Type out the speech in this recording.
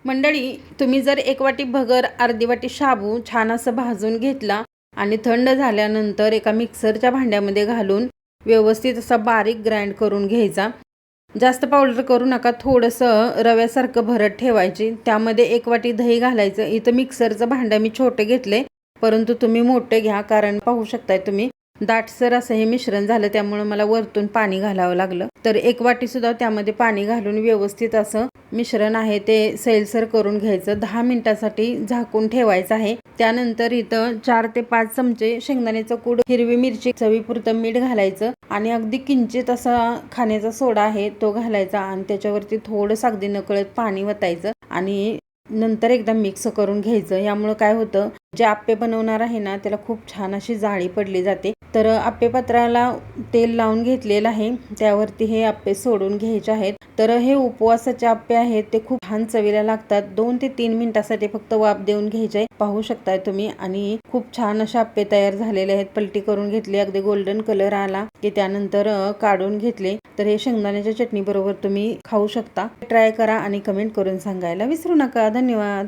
मंडळी, तुम्ही जर एक वाटी भगर, अर्धी वाटी शाबू छान असं भाजून घेतला आणि थंड झाल्यानंतर एका मिक्सरच्या भांड्यामध्ये घालून व्यवस्थित असा बारीक ग्राइंड करून घ्यायचा. जास्त पावडर करू नका, थोडंसं रव्यासारखं भरत ठेवायची. त्यामध्ये एक वाटी दही घालायचं. इथं मिक्सरचं भांडं मी छोटे घेतले, परंतु तुम्ही मोठे घ्या, कारण पाहू शकताय तुम्ही दाटसर असं हे मिश्रण झालं, त्यामुळे मला वरतून पाणी घालावं लागलं. तर एक वाटी सुद्धा त्यामध्ये पाणी घालून व्यवस्थित असं मिश्रण आहे ते सैलसर करून घ्यायचं. 10 मिनिटासाठी झाकून ठेवायचं आहे. त्यानंतर इथं 4 ते 5 चमचे शेंगदाण्याचं कूट, हिरवी मिरची, चवीपुरतं मीठ घालायचं आणि अगदी किंचित असा खाण्याचा सोडा आहे तो घालायचा आणि त्याच्यावरती थोडंसं अगदी नकळत पाणी वतायचं आणि नंतर एकदा मिक्स करून घ्यायचं. यामुळे काय होतं, जे आप्पे बनवणार आहे ना त्याला खूप छान अशी जाळी पडली जाते. तर आप्पे पात्राला तेल लावून घेतलेलं आहे, त्यावरती हे आप्पे सोडून घ्यायचे आहेत. तर हे उपवासाचे आप्पे आहेत, ते खूप छान चवीला लागतात. 2 ते 3 मिनिटासाठी फक्त वाफ देऊन घ्यायचे, पाहू शकताय तुम्ही. आणि खूप छान असे आप्पे तयार झालेले आहेत. पलटी करून घेतली, अगदी गोल्डन कलर आला की त्यानंतर काढून घेतले. तर हे शेंगदाण्याच्या चटणी बरोबर तुम्ही खाऊ शकता. ट्राय करा आणि कमेंट करून सांगायला विसरू नका. धन्यवाद.